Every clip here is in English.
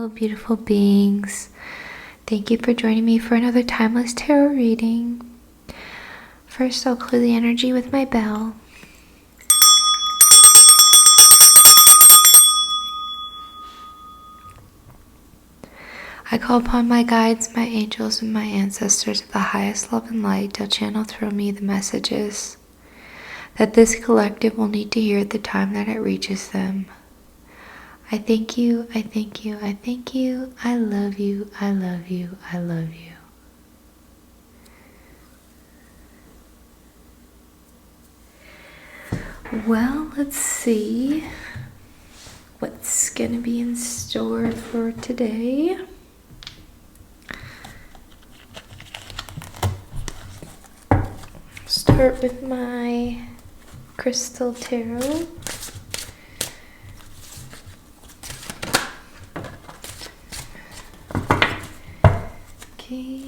beautiful beings. Thank you for joining me for another timeless tarot reading. First, I'll clear the energy with my bell. I call upon my guides, my angels, and my ancestors of the highest love and light to channel through me the messages that this collective will need to hear at the time that it reaches them. I thank you, I thank you, I thank you, I love you, I love you, I love you. Well, let's see what's going to be in store for today. Start with my crystal tarot. Okay.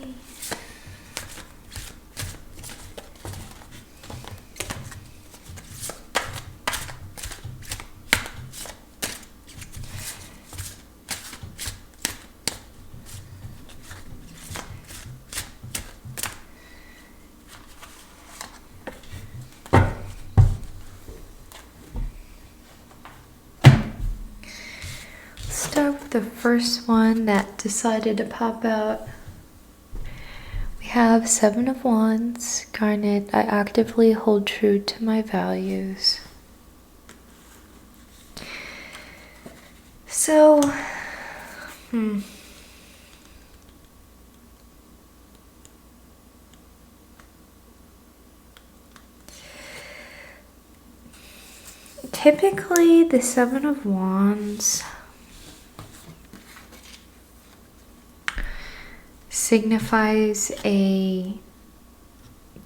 Start with the first one that decided to pop out. We have Seven of Wands, Garnet. I actively hold true to my values. So, typically the Seven of Wands signifies a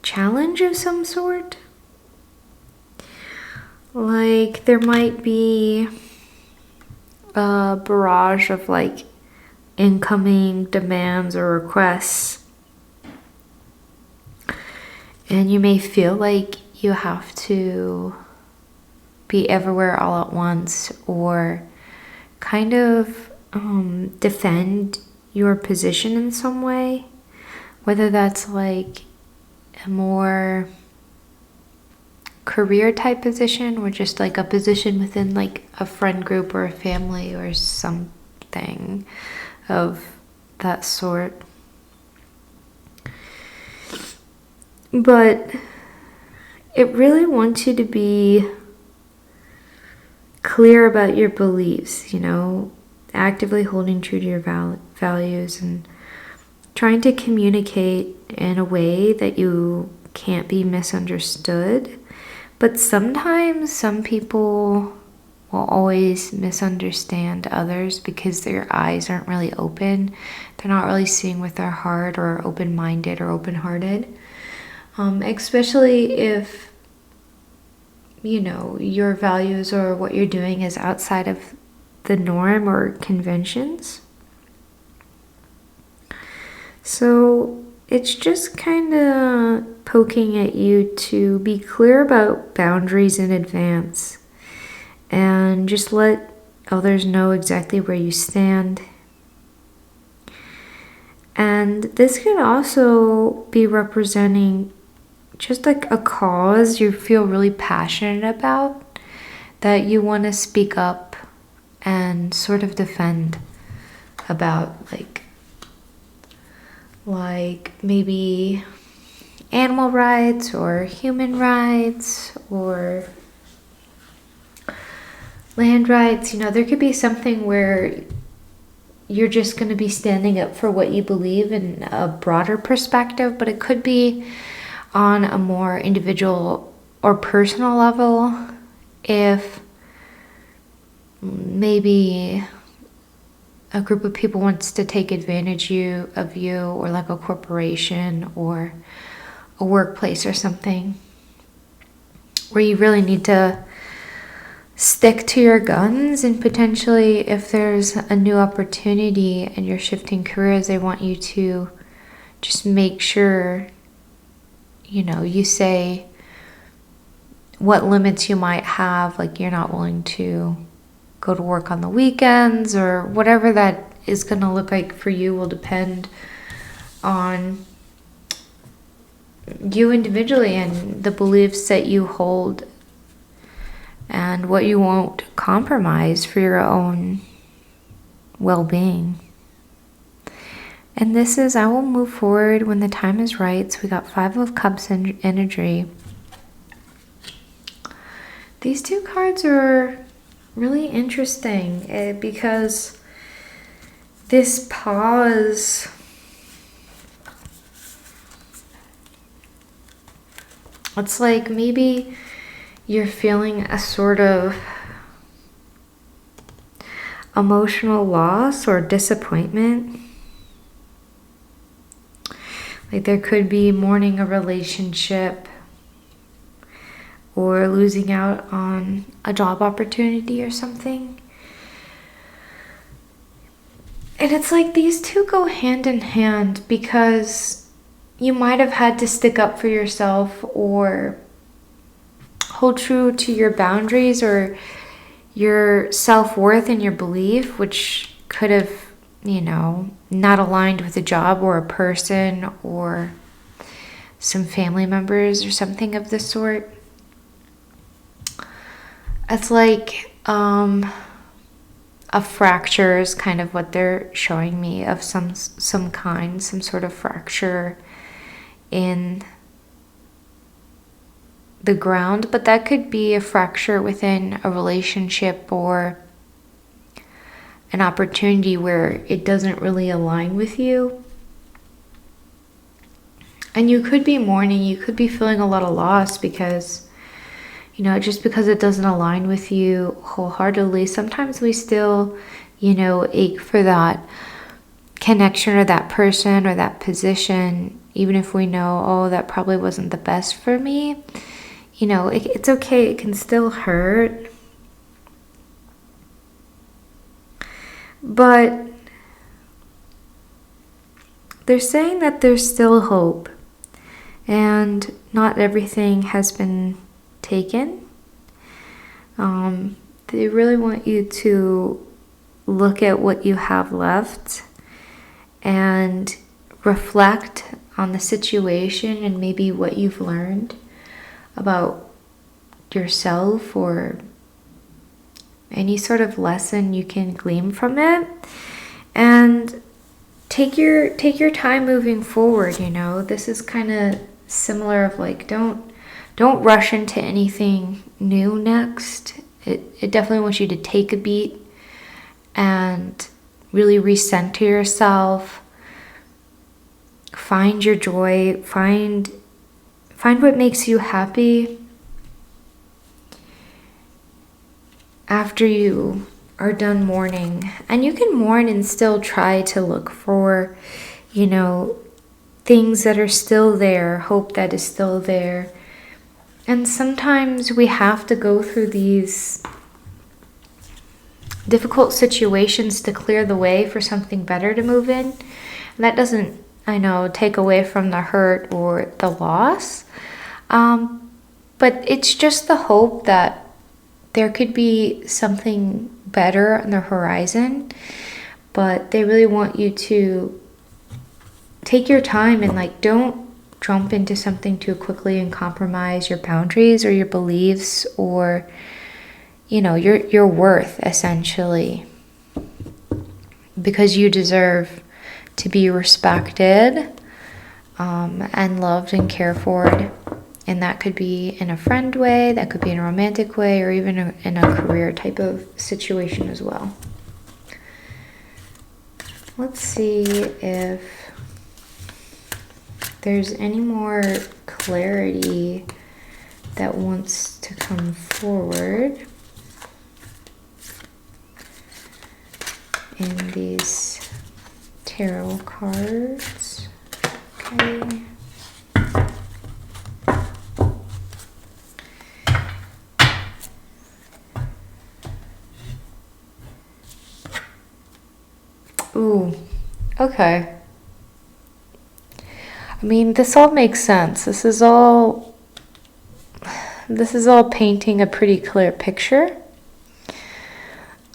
challenge of some sort. Like there might be a barrage of like incoming demands or requests, and you may feel like you have to be everywhere all at once, or kind of defend your position in some way, whether that's like a more career type position or just like a position within like a friend group or a family or something of that sort. But it really wants you to be clear about your beliefs, you know, actively holding true to your values and trying to communicate in a way that you can't be misunderstood. But sometimes some people will always misunderstand others because their eyes aren't really open. They're not really seeing with their heart or open-minded or open-hearted. Especially if, you know, your values or what you're doing is outside of the norm or conventions. So it's just kind of poking at you to be clear about boundaries in advance and just let others know exactly where you stand. And this could also be representing just like a cause you feel really passionate about, that you want to speak up and sort of defend about, like maybe animal rights or human rights or land rights. You know, there could be something where you're just going to be standing up for what you believe in a broader perspective, but it could be on a more individual or personal level. If maybe a group of people wants to take advantage of you, or like a corporation or a workplace or something, where you really need to stick to your guns, and potentially if there's a new opportunity and you're shifting careers, they want you to just make sure, you know, you say what limits you might have, like you're not willing to go to work on the weekends or whatever that is going to look like for you will depend on you individually and the beliefs that you hold and what you won't compromise for your own well-being. And this is, I will move forward when the time is right. So we got 5 of Cups energy. These 2 cards are really interesting because this pause, it's like maybe you're feeling a sort of emotional loss or disappointment. Like there could be mourning a relationship or losing out on a job opportunity or something. And it's like these 2 go hand in hand because you might have had to stick up for yourself or hold true to your boundaries or your self-worth and your belief, which could have, not aligned with a job or a person or some family members or something of this sort. It's like a fracture is kind of what they're showing me of some kind, some sort of fracture in the ground, but that could be a fracture within a relationship or an opportunity where it doesn't really align with you. And you could be mourning, you could be feeling a lot of loss because, just because it doesn't align with you wholeheartedly, sometimes we still, ache for that connection or that person or that position, even if we know, oh, that probably wasn't the best for me. It's okay, it can still hurt. But they're saying that there's still hope and not everything has been taken. They really want you to look at what you have left and reflect on the situation and maybe what you've learned about yourself or any sort of lesson you can glean from it, and take your time moving forward. This is kind of similar of like don't rush into anything new next. It definitely wants you to take a beat and really recenter yourself, find your joy, find what makes you happy after you are done mourning. And you can mourn and still try to look for, things that are still there, hope that is still there. And sometimes we have to go through these difficult situations to clear the way for something better to move in. And that doesn't, take away from the hurt or the loss. But it's just the hope that there could be something better on the horizon. But they really want you to take your time and don't jump into something too quickly and compromise your boundaries or your beliefs or, your worth, essentially. Because you deserve to be respected and loved and cared for. And that could be in a friend way, that could be in a romantic way, or even in a career type of situation as well. Let's see if there's any more clarity that wants to come forward in these tarot cards. Okay. Ooh, okay. I mean, this all makes sense. This is all painting a pretty clear picture.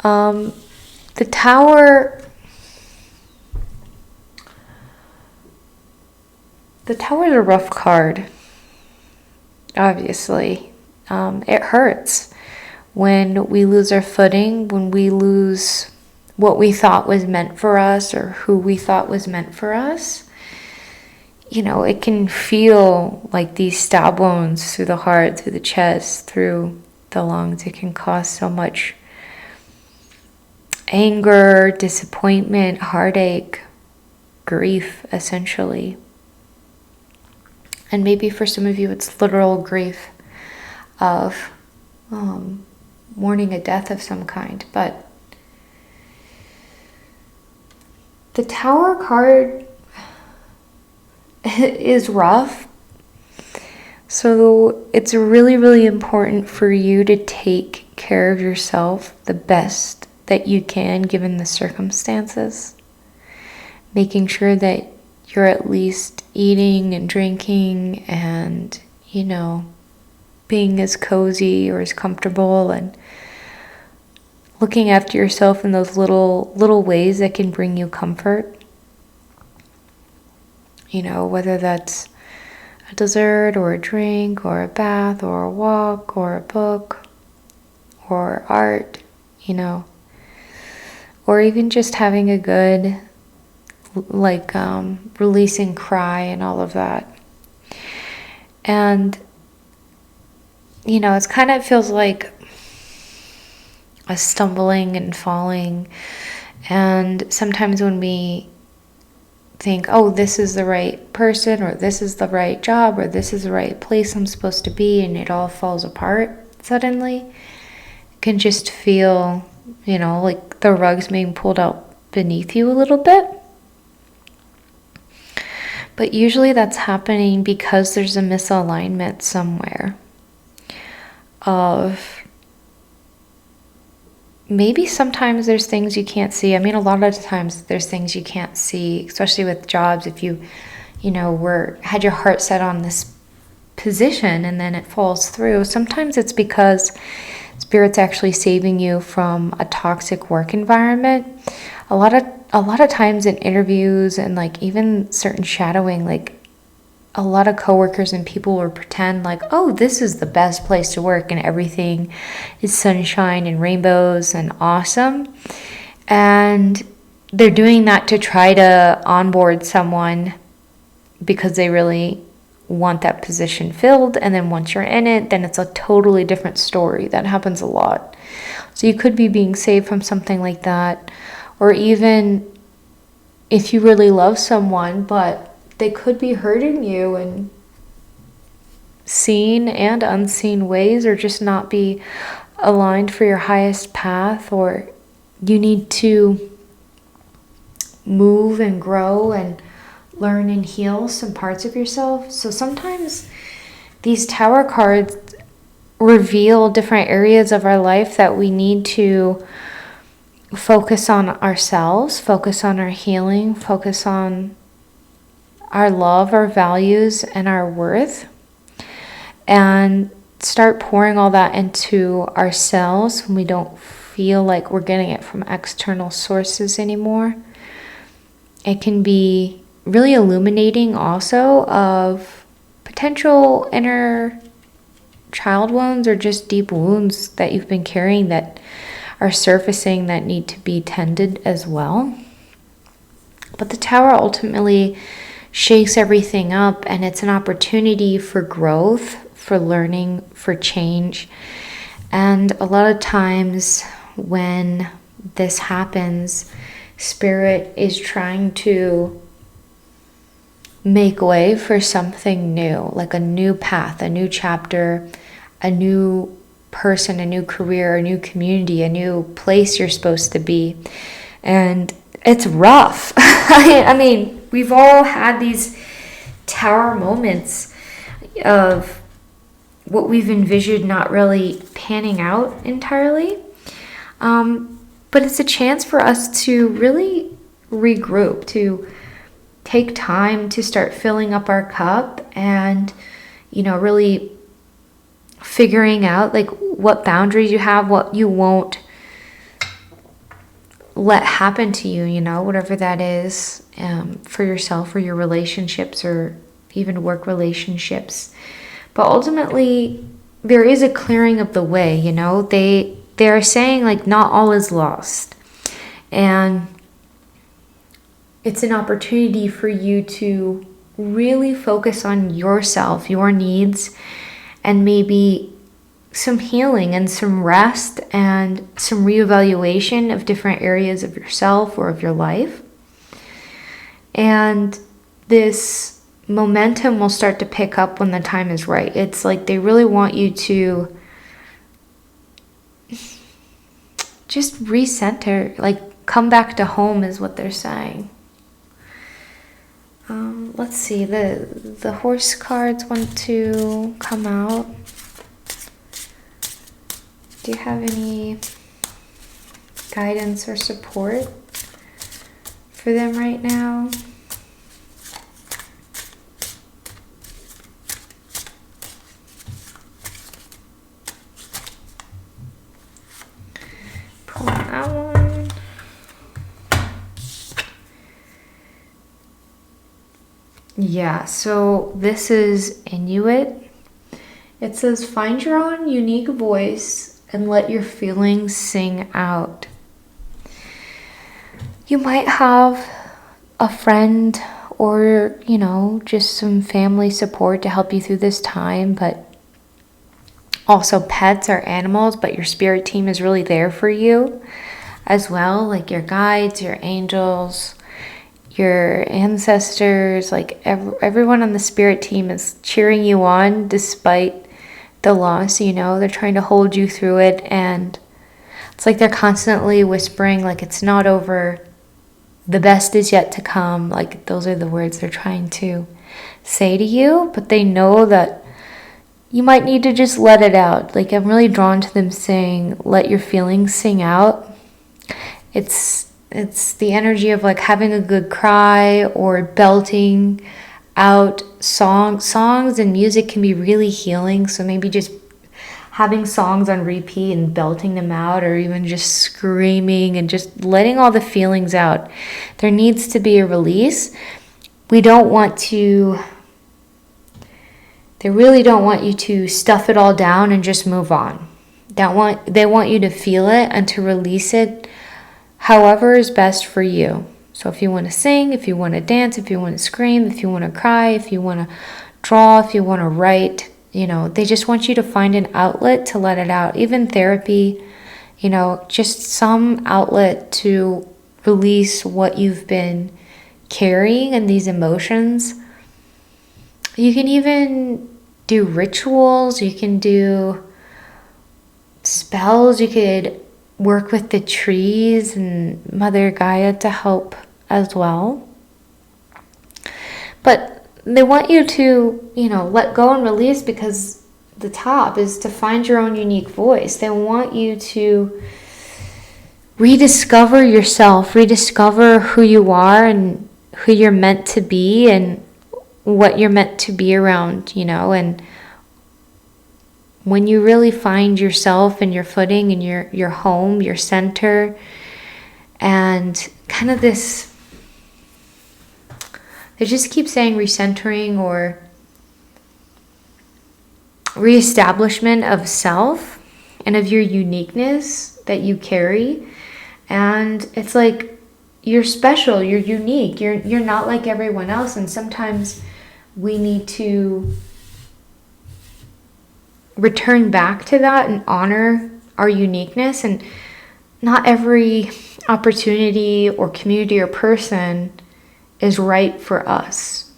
The Tower, the Tower is a rough card, obviously. It hurts when we lose our footing, when we lose what we thought was meant for us or who we thought was meant for us. You know, it can feel like these stab wounds through the heart, through the chest, through the lungs. It can cause so much anger, disappointment, heartache, grief, essentially. And maybe for some of you it's literal grief of mourning a death of some kind. But the Tower card is rough. So it's really, really important for you to take care of yourself the best that you can given the circumstances. Making sure that you're at least eating and drinking and, you know, being as cozy or as comfortable and looking after yourself in those little ways that can bring you comfort. You know, whether that's a dessert or a drink or a bath or a walk or a book or art, you know, or even just having a good, like, releasing cry and all of that. And, you know, it's kind of feels like a stumbling and falling. And sometimes when we think, oh, this is the right person, or this is the right job, or this is the right place I'm supposed to be, and it all falls apart suddenly, it can just feel, you know, like the rug's being pulled out beneath you a little bit. But usually that's happening because there's a misalignment somewhere of maybe sometimes there's things you can't see. I mean, a lot of the times there's things you can't see, especially with jobs. If you know, had your heart set on this position and then it falls through, sometimes it's because Spirit's actually saving you from a toxic work environment. A lot of times in interviews and like even certain shadowing, like a lot of coworkers and people will pretend like, oh, this is the best place to work and everything is sunshine and rainbows and awesome. And they're doing that to try to onboard someone because they really want that position filled. And then once you're in it, then it's a totally different story. That happens a lot. So you could be being saved from something like that. Or even if you really love someone, but they could be hurting you in seen and unseen ways, or just not be aligned for your highest path, or you need to move and grow and learn and heal some parts of yourself. So sometimes these Tower cards reveal different areas of our life that we need to focus on ourselves, focus on our healing, focus on our love, our values, and our worth, and start pouring all that into ourselves when we don't feel like we're getting it from external sources anymore. It can be really illuminating also of potential inner child wounds or just deep wounds that you've been carrying that are surfacing that need to be tended as well. But the Tower ultimately shakes everything up, and it's an opportunity for growth, for learning, for change. And a lot of times when this happens, Spirit is trying to make way for something new, like a new path, a new chapter, a new person, a new career, a new community, a new place you're supposed to be. And it's rough. I mean, we've all had these Tower moments of what we've envisioned not really panning out entirely. But it's a chance for us to really regroup, to take time to start filling up our cup and, you know, really figuring out like what boundaries you have, what you won't let happen to you, you know, whatever that is, for yourself or your relationships or even work relationships. But ultimately, there is a clearing of the way, you know? They're saying like not all is lost. And it's an opportunity for you to really focus on yourself, your needs, and maybe some healing and some rest and some reevaluation of different areas of yourself or of your life. And this momentum will start to pick up when the time is right. It's like they really want you to just recenter, like come back to home is what they're saying. Let's see, the horse cards want to come out. Do you have any guidance or support for them right now? Pull that one. Yeah, so this is Inuit. It says, find your own unique voice and let your feelings sing out. You might have a friend or, you know, just some family support to help you through this time, but also pets or animals, but your spirit team is really there for you as well, like your guides, your angels, your ancestors, like everyone on the spirit team is cheering you on despite the loss, you know. They're trying to hold you through it, and it's like they're constantly whispering like it's not over, the best is yet to come. Like those are the words they're trying to say to you, but they know that you might need to just let it out. Like I'm really drawn to them saying let your feelings sing out. It's the energy of like having a good cry or belting out songs and music can be really healing. So maybe just having songs on repeat and belting them out, or even just screaming and just letting all the feelings out. There needs to be a release. They really don't want you to stuff it all down and just move on. They want you to feel it and to release it however is best for you. So if you want to sing, if you want to dance, if you want to scream, if you want to cry, if you want to draw, if you want to write, you know, they just want you to find an outlet to let it out. Even therapy, you know, just some outlet to release what you've been carrying and these emotions. You can even do rituals, you can do spells, you could work with the trees and Mother Gaia to help as well. But they want you to, you know, let go and release, because the top is to find your own unique voice. They want you to rediscover yourself, rediscover who you are and who you're meant to be and what you're meant to be around, you know. And when you really find yourself and your footing and your home, your center, and kind of this, they just keep saying recentering or reestablishment of self and of your uniqueness that you carry. And it's like you're special, you're unique, you're not like everyone else. And sometimes we need to return back to that and honor our uniqueness. And not every opportunity or community or person is right for us.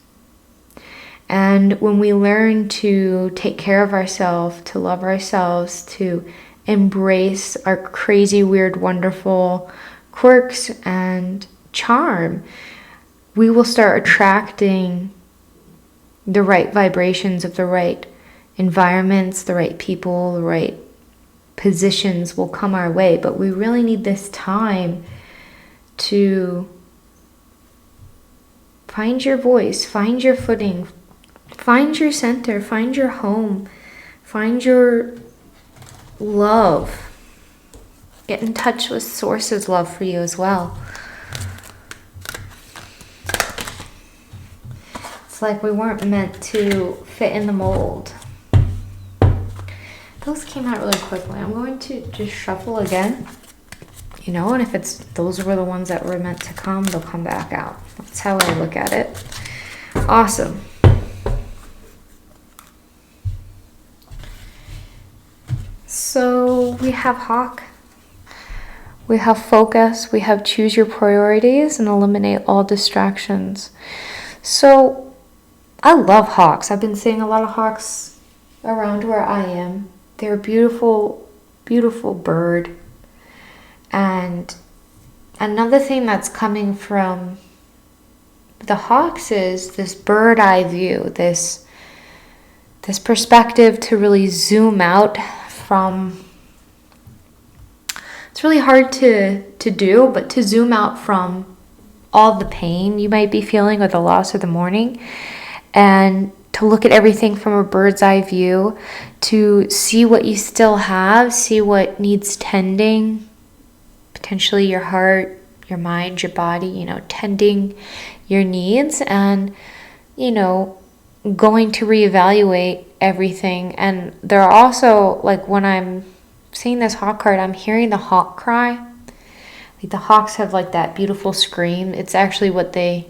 And when we learn to take care of ourselves, to love ourselves, to embrace our crazy, weird, wonderful quirks and charm, we will start attracting the right vibrations of the right environments, the right people, the right positions will come our way. But we really need this time to find your voice, find your footing, find your center, find your home, find your love. Get in touch with Source's love for you as well. It's It's like we weren't meant to fit in the mold. Those came out really quickly. I'm going to just shuffle again. You know, and if those were the ones that were meant to come, they'll come back out. That's how I look at it. Awesome. So we have Hawk. We have Focus. We have Choose Your Priorities and Eliminate All Distractions. So I love hawks. I've been seeing a lot of hawks around where I am. They're a beautiful, beautiful bird. And another thing that's coming from the hawks is this bird eye view, this perspective to really zoom out from, it's really hard to do, but to zoom out from all the pain you might be feeling or the loss of the mourning, and to look at everything from a bird's eye view, to see what you still have, see what needs tending, potentially your heart, your mind, your body, you know, tending your needs, and, you know, going to reevaluate everything. And there are also, like, when I'm seeing this hawk card, I'm hearing the hawk cry. Like, the hawks have like that beautiful scream. It's actually what they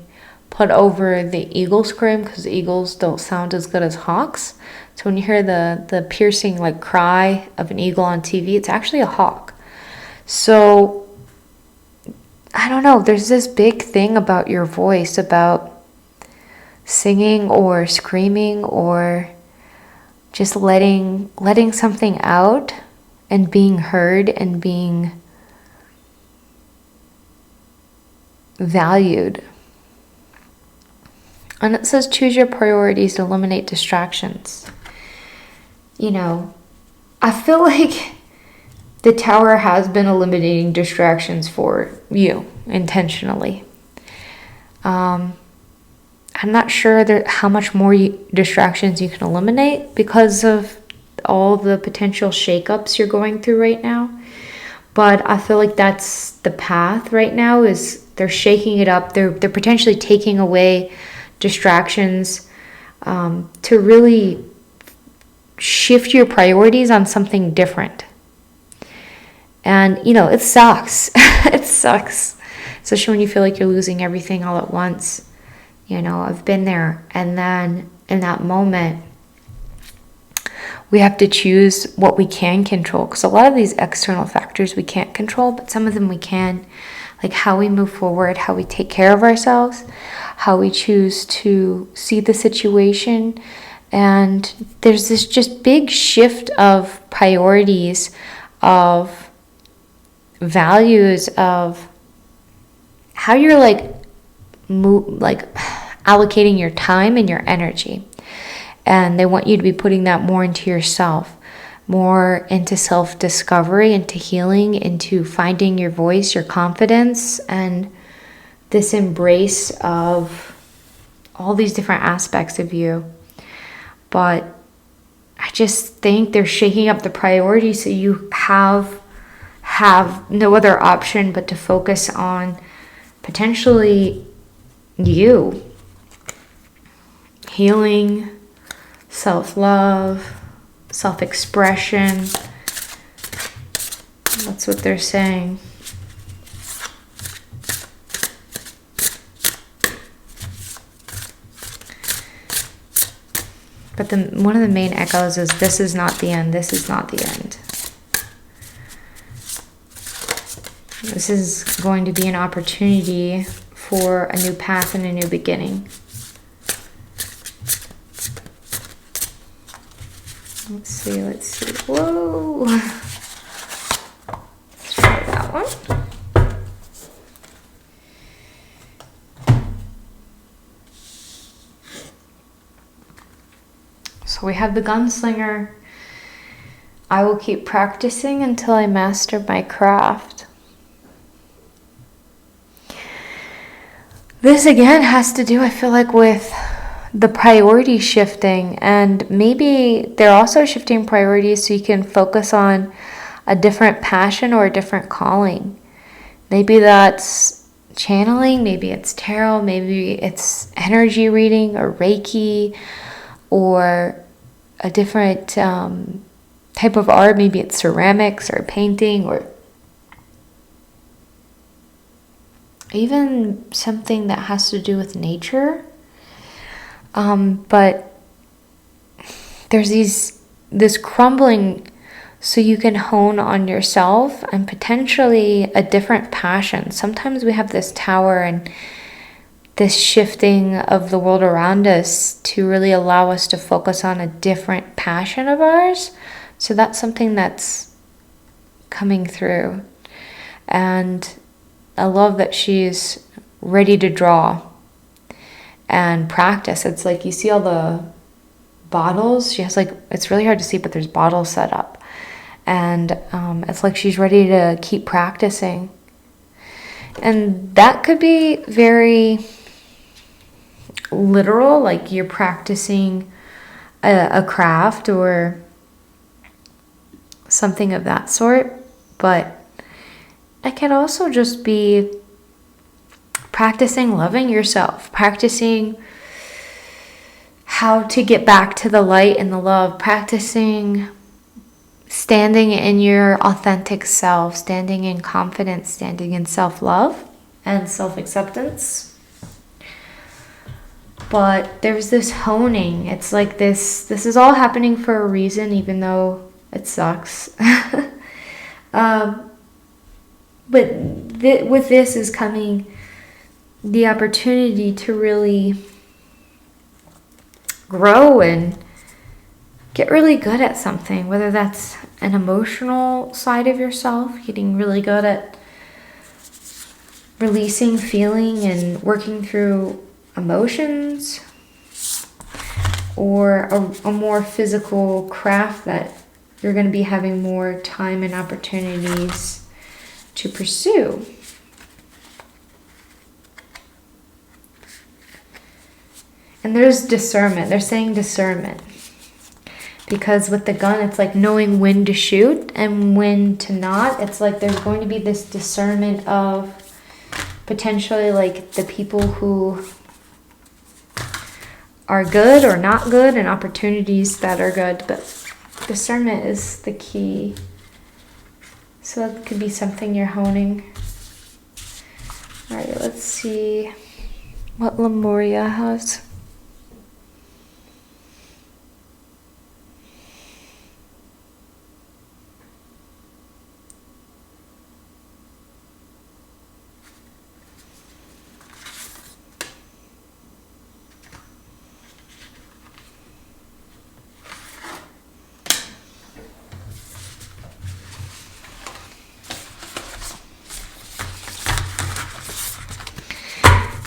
put over the eagle scream, because eagles don't sound as good as hawks. So when you hear the piercing like cry of an eagle on TV, it's actually a hawk. So I don't know, there's this big thing about your voice, about singing or screaming or just letting something out and being heard and being valued. And it says choose your priorities to eliminate distractions. You know, I feel like the tower has been eliminating distractions for you intentionally. I'm not sure how much more distractions you can eliminate because of all the potential shakeups you're going through right now. But I feel like that's the path right now, is they're shaking it up. They're potentially taking away distractions to really shift your priorities on something different. And, you know, it sucks. It sucks. Especially when you feel like you're losing everything all at once. You know, I've been there. And then in that moment, we have to choose what we can control. Because a lot of these external factors we can't control, but some of them we can. Like how we move forward, how we take care of ourselves, how we choose to see the situation. And there's this just big shift of priorities, of values, of how you're allocating your time and your energy. And they want you to be putting that more into yourself, more into self-discovery, into healing, into finding your voice, your confidence, and this embrace of all these different aspects of you. But I just think they're shaking up the priorities, so you have no other option but to focus on potentially you. Healing, self-love, self-expression. That's what they're saying. But one of the main echoes is, this is not the end, this is not the end. This is going to be an opportunity for a new path and a new beginning. Let's see. Whoa! Let's try that one. So we have the gunslinger. I will keep practicing until I master my craft. This again has to do, I feel like, with the priority shifting, and maybe they're also shifting priorities so you can focus on a different passion or a different calling. Maybe that's channeling, maybe it's tarot, maybe it's energy reading or Reiki, or a different type of art. Maybe it's ceramics or painting, or even something that has to do with nature. But there's this crumbling, so you can hone on yourself and potentially a different passion. Sometimes we have this tower and this shifting of the world around us to really allow us to focus on a different passion of ours. So that's something that's coming through. And I love that she's ready to draw and practice. It's like you see all the bottles. She has like, it's really hard to see, but there's bottles set up. And it's like she's ready to keep practicing. And that could be very literal, like you're practicing a craft or something of that sort. But it can also just be practicing loving yourself, practicing how to get back to the light and the love, practicing standing in your authentic self, standing in confidence, standing in self-love and self-acceptance. But there's this honing. It's like this is all happening for a reason, even though it sucks. But with this is coming the opportunity to really grow and get really good at something, whether that's an emotional side of yourself, getting really good at releasing, feeling, and working through emotions, or a more physical craft that you're going to be having more time and opportunities to pursue. And there's discernment. They're saying discernment. Because with the gun, it's like knowing when to shoot and when to not. It's like there's going to be this discernment of potentially like the people who are good or not good, and opportunities that are good. But discernment is the key. So that could be something you're honing. All right, let's see what Lemuria has.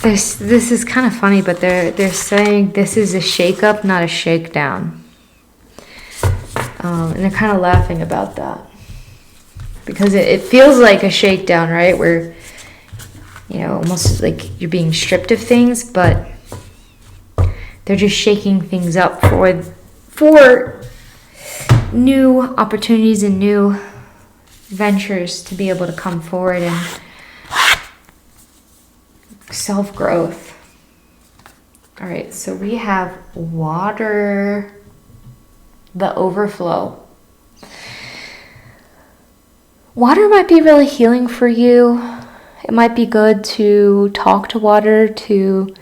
This is kind of funny, but they're saying this is a shake-up, not a shakedown. And they're kind of laughing about that. Because it feels like a shakedown, right? Where, you know, almost like you're being stripped of things, but they're just shaking things up for new opportunities and new ventures to be able to come forward and self-growth. All right, so we have water, the overflow. Water might be really healing for you. It might be good to talk to water, to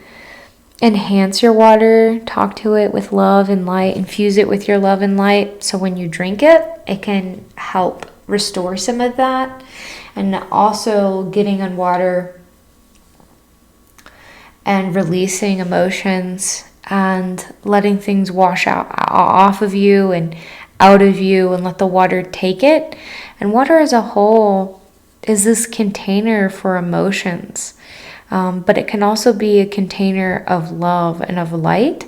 enhance your water, talk to it with love and light, infuse it with your love and light. So when you drink it, it can help restore some of that. And also getting on water and releasing emotions and letting things wash out off of you and out of you, and let the water take it. And water as a whole is this container for emotions, but it can also be a container of love and of light.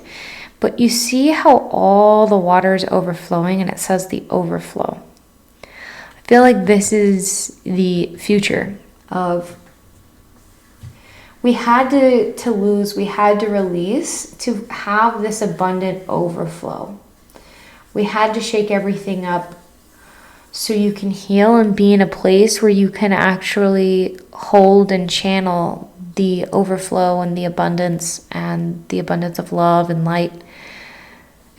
But you see how all the water is overflowing, and it says the overflow. I feel like this is the future of we had to lose, we had to release to have this abundant overflow. We had to shake everything up so you can heal and be in a place where you can actually hold and channel the overflow and the abundance of love and light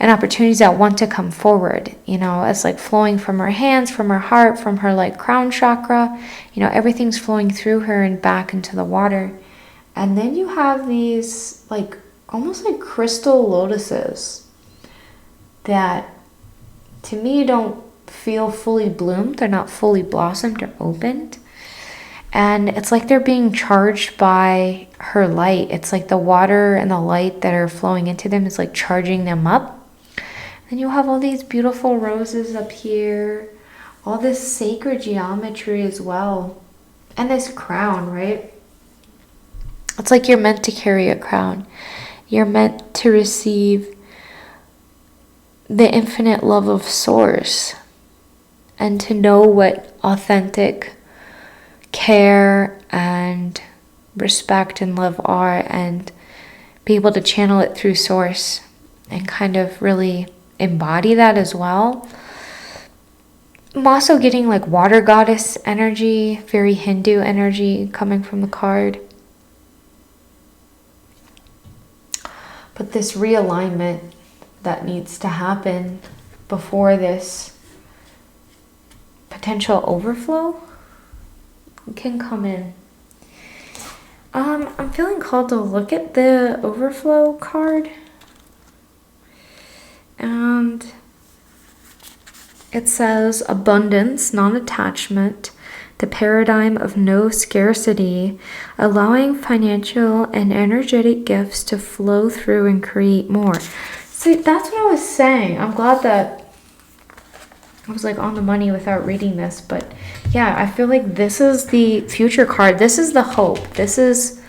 and opportunities that want to come forward. It's like flowing from her hands, from her heart, from her like crown chakra. Everything's flowing through her and back into the water. And then you have these like almost like crystal lotuses that to me don't feel fully bloomed. They're not fully blossomed or opened. And it's like they're being charged by her light. It's like the water and the light that are flowing into them is like charging them up. And you'll have all these beautiful roses up here, all this sacred geometry as well. And this crown, right? It's like you're meant to carry a crown. You're meant to receive the infinite love of Source and to know what authentic care and respect and love are, and be able to channel it through Source and kind of really embody that as well. I'm also getting like water goddess energy, very Hindu energy coming from the card. But this realignment that needs to happen before this potential overflow can come in. I'm feeling called to look at the overflow card. And it says abundance, non-attachment, the paradigm of no scarcity, allowing financial and energetic gifts to flow through and create more. See, that's what I was saying. I'm glad that I was like on the money without reading this, but yeah, I feel like this is the future card. This is the hope. This is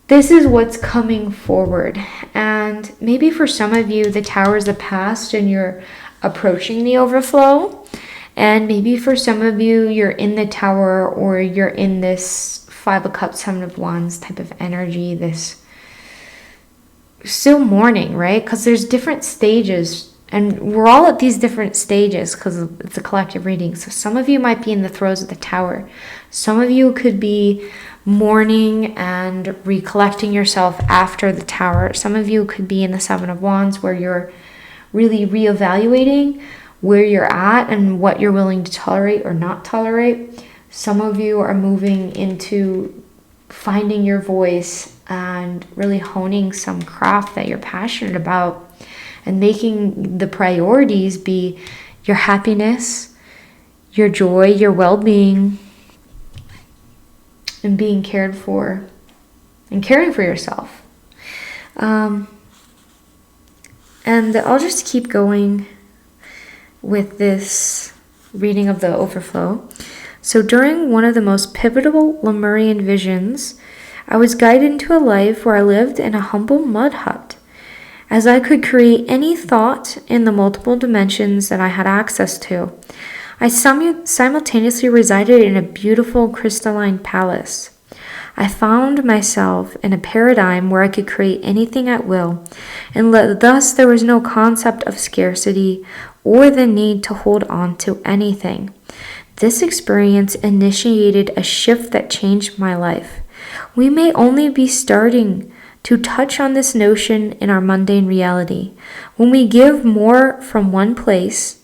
what's coming forward. And maybe for some of you, the Tower is the past and you're approaching the overflow. And maybe for some of you, you're in the Tower, or you're in this 5 of Cups, 7 of Wands type of energy, this still mourning, right? Because there's different stages, and we're all at these different stages because it's a collective reading. So some of you might be in the throes of the Tower. Some of you could be mourning and recollecting yourself after the Tower. Some of you could be in the 7 of Wands, where you're really reevaluating where you're at and what you're willing to tolerate or not tolerate. Some of you are moving into finding your voice and really honing some craft that you're passionate about, and making the priorities be your happiness, your joy, your well-being, and being cared for and caring for yourself. And I'll just keep going with this reading of the overflow. So during one of the most pivotal Lemurian visions, I was guided into a life where I lived in a humble mud hut, as I could create any thought in the multiple dimensions that I had access to. I simultaneously resided in a beautiful crystalline palace. I found myself in a paradigm where I could create anything at will, and thus there was no concept of scarcity or the need to hold on to anything. This experience initiated a shift that changed my life. We may only be starting to touch on this notion in our mundane reality. When we give more from one place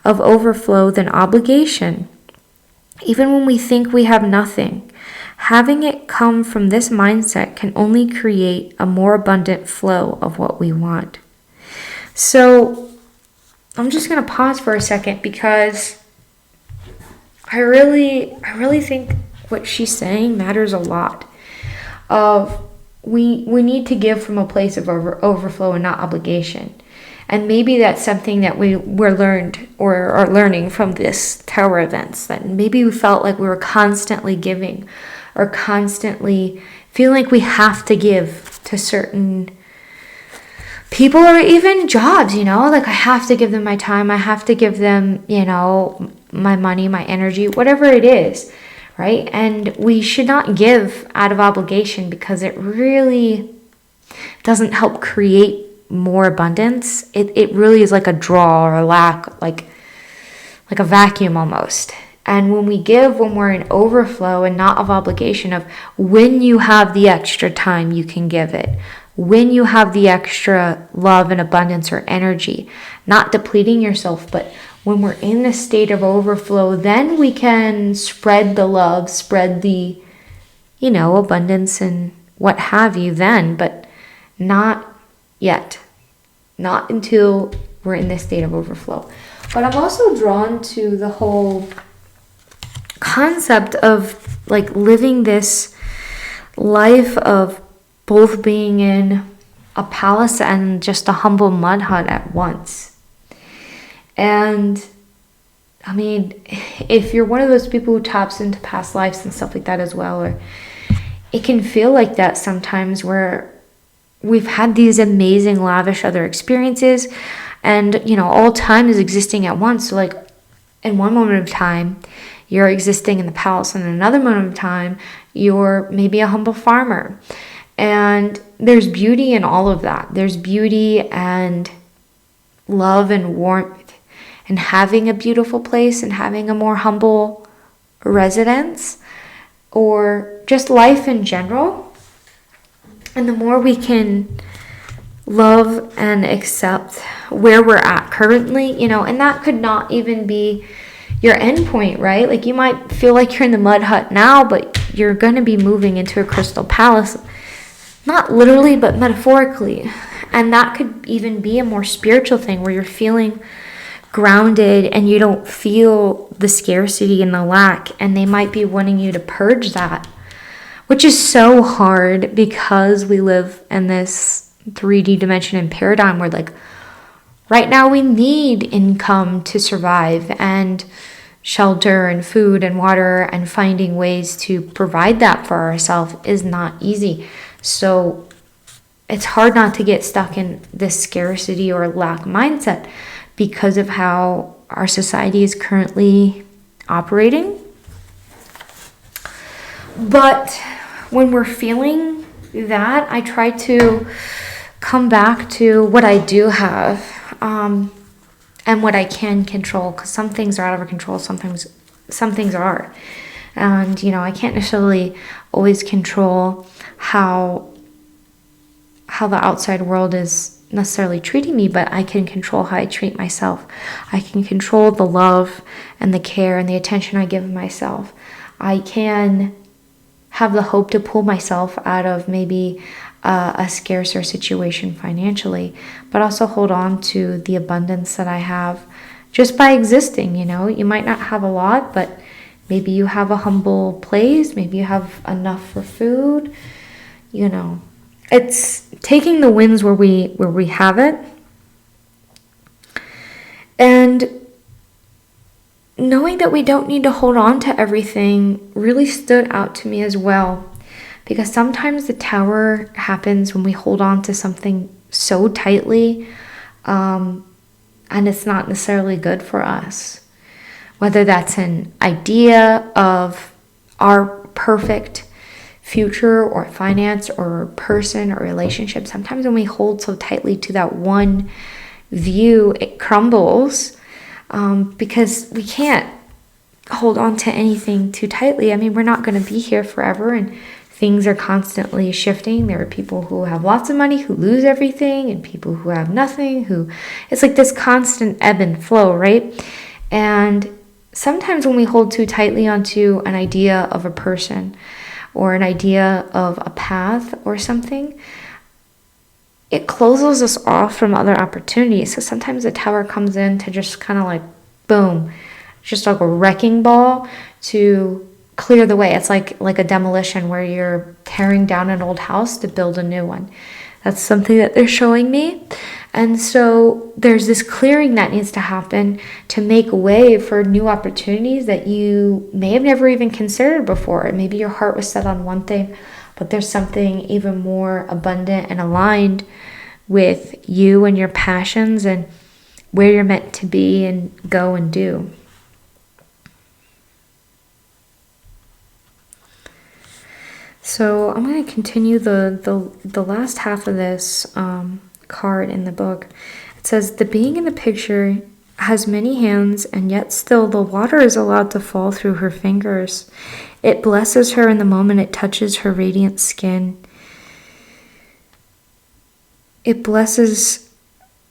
of overflow than obligation, even when we think we have nothing, having it come from this mindset can only create a more abundant flow of what we want. So I'm just going to pause for a second, because I really think what she's saying matters a lot. We need to give from a place of overflow and not obligation. And maybe that's something that we're learned or are learning from this Tower events, that maybe we felt like we were constantly giving, or constantly feeling like we have to give to certain people, or even jobs, like I have to give them my time, I have to give them, my money, my energy, whatever it is, right? And we should not give out of obligation, because it really doesn't help create more abundance. It really is like a draw or a lack, like like a vacuum almost. And when we give, when we're in overflow and not of obligation, of when you have the extra time, you can give it. When you have the extra love and abundance or energy, not depleting yourself, but when we're in the state of overflow, then we can spread the love, spread the, abundance and what have you then, but not yet. Not until we're in this state of overflow. But I'm also drawn to the whole concept of like living this life of both being in a palace and just a humble mud hut at once. And I mean, if you're one of those people who taps into past lives and stuff like that as well, or it can feel like that sometimes, where we've had these amazing, lavish other experiences, and all time is existing at once. So like in one moment of time, you're existing in the palace, and in another moment of time, you're maybe a humble farmer. And there's beauty in all of that. There's beauty and love and warmth and having a beautiful place and having a more humble residence, or just life in general. And the more we can love and accept where we're at currently, and that could not even be your end point, right? Like you might feel like you're in the mud hut now, but you're going to be moving into a crystal palace, not literally, but metaphorically. And that could even be a more spiritual thing, where you're feeling grounded and you don't feel the scarcity and the lack, and they might be wanting you to purge that, which is so hard because we live in this 3D dimension and paradigm where like right now we need income to survive, and shelter and food and water, and finding ways to provide that for ourselves is not easy. So it's hard not to get stuck in this scarcity or lack mindset because of how our society is currently operating. But when we're feeling that, I try to come back to what I do have, and what I can control, because some things are out of our control, sometimes some things are. And I can't necessarily always control how the outside world is necessarily treating me, but I can control how I treat myself. I can control the love and the care and the attention I give myself. I can have the hope to pull myself out of maybe a scarcer situation financially, but also hold on to the abundance that I have just by existing. You might not have a lot, but maybe you have a humble place, maybe you have enough for food. It's taking the wins where we have it, and knowing that we don't need to hold on to everything really stood out to me as well. Because sometimes the tower happens when we hold on to something so tightly, and it's not necessarily good for us. Whether that's an idea of our perfect future or finance or person or relationship, sometimes when we hold so tightly to that one view, it crumbles, because we can't hold on to anything too tightly. I mean, we're not going to be here forever, and things are constantly shifting. There are people who have lots of money who lose everything, and people who have nothing it's like this constant ebb and flow, right? And sometimes when we hold too tightly onto an idea of a person or an idea of a path or something, it closes us off from other opportunities. So sometimes the tower comes in to just kind of like, boom, just like a wrecking ball to clear the way. It's like a demolition where you're tearing down an old house to build a new one. That's something that they're showing me. And so there's this clearing that needs to happen to make way for new opportunities that you may have never even considered before. Maybe your heart was set on one thing, but there's something even more abundant and aligned with you and your passions and where you're meant to be and go and do. So I'm going to continue the last half of this card in the book. It says, the being in the picture has many hands, and yet still the water is allowed to fall through her fingers. It blesses her in the moment it touches her radiant skin. It blesses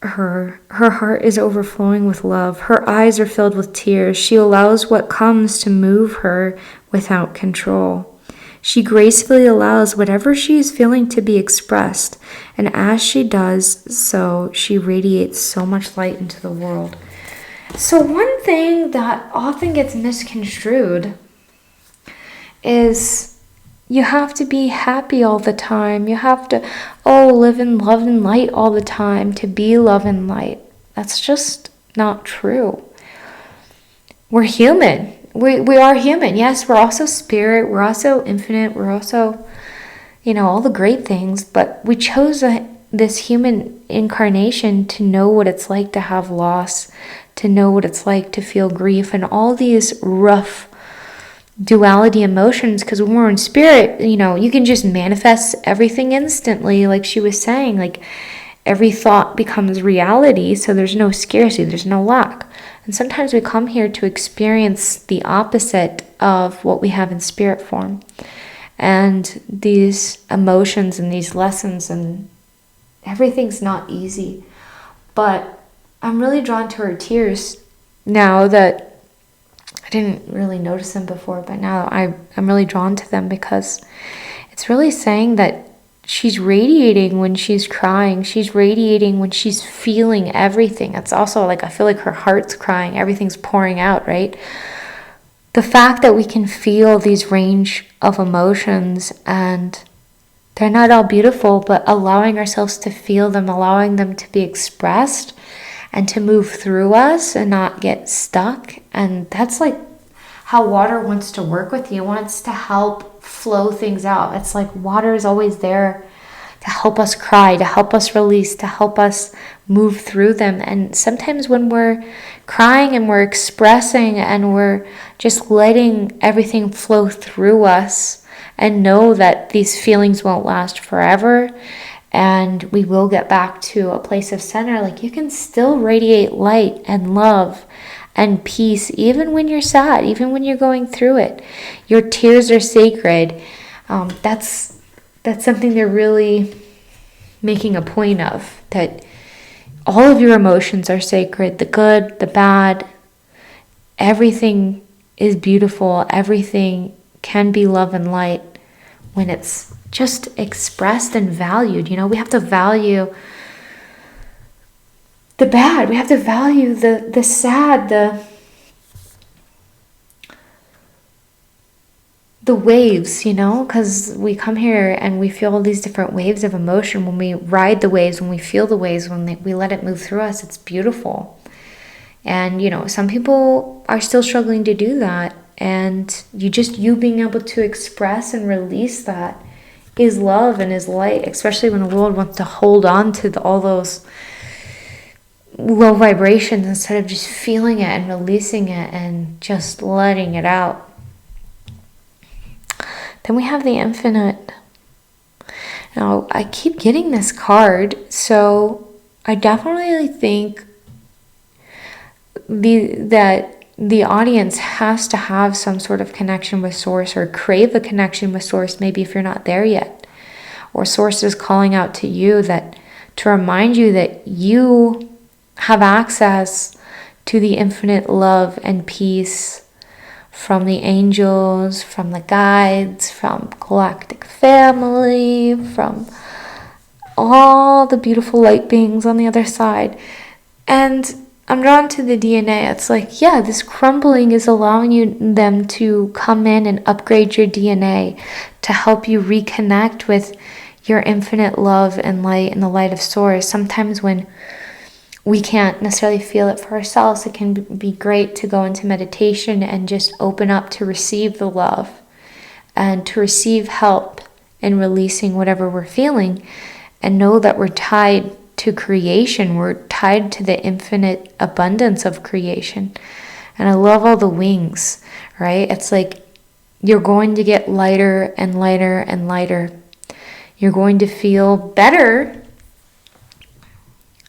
her. Her heart is overflowing with love. Her eyes are filled with tears. She allows what comes to move her without control. She gracefully allows whatever she is feeling to be expressed, and as she does so, she radiates so much light into the world. So one thing that often gets misconstrued is you have to be happy all the time. You have to, live in love and light all the time to be love and light. That's just not true. We're human. We are human. Yes, we're also spirit. We're also infinite. We're also, all the great things. But we chose this human incarnation to know what it's like to have loss, to know what it's like to feel grief, and all these rough duality emotions. Because when we're in spirit, you can just manifest everything instantly. Like she was saying, like every thought becomes reality. So there's no scarcity, there's no lack. And sometimes we come here to experience the opposite of what we have in spirit form. And these emotions and these lessons, and everything's not easy. But I'm really drawn to her tears now that I didn't really notice them before, but now I'm really drawn to them because it's really saying that she's radiating when she's crying. She's radiating when she's feeling everything. It's also like, I feel like her heart's crying. Everything's pouring out, right? The fact that we can feel these range of emotions, and they're not all beautiful, but allowing ourselves to feel them, allowing them to be expressed and to move through us and not get stuck. And that's like how water wants to work with you. It wants to help flow things out. It's like water is always there to help us cry, to help us release, to help us move through them. And sometimes when we're crying and we're expressing and we're just letting everything flow through us and know that these feelings won't last forever and we will get back to a place of center, like you can still radiate light and love and peace even when you're sad, even when you're going through it. Your tears are sacred. That's something they're really making a point of, that all of your emotions are sacred, the good, the bad, everything is beautiful, everything can be love and light when it's just expressed and valued. We have to value the bad, we have to value the sad, the waves, because we come here and we feel all these different waves of emotion. When we ride the waves, when we feel the waves, when we let it move through us, it's beautiful. And some people are still struggling to do that, and you being able to express and release that is love and is light, especially when the world wants to hold on to all those low vibrations instead of just feeling it and releasing it and just letting it out. Then we have the infinite. Now, I keep getting this card, so I definitely think that the audience has to have some sort of connection with Source, or crave a connection with Source, maybe if you're not there yet. Or Source is calling out to you to remind you that you have access to the infinite love and peace from the angels, from the guides, from galactic family, from all the beautiful light beings on the other side. And I'm drawn to the DNA. It's like, yeah, this crumbling is allowing them to come in and upgrade your DNA to help you reconnect with your infinite love and light and the light of Source. Sometimes when we can't necessarily feel it for ourselves, it can be great to go into meditation and just open up to receive the love and to receive help in releasing whatever we're feeling, and know that we're tied to creation. We're tied to the infinite abundance of creation. And I love all the wings, right? It's like you're going to get lighter and lighter and lighter. You're going to feel better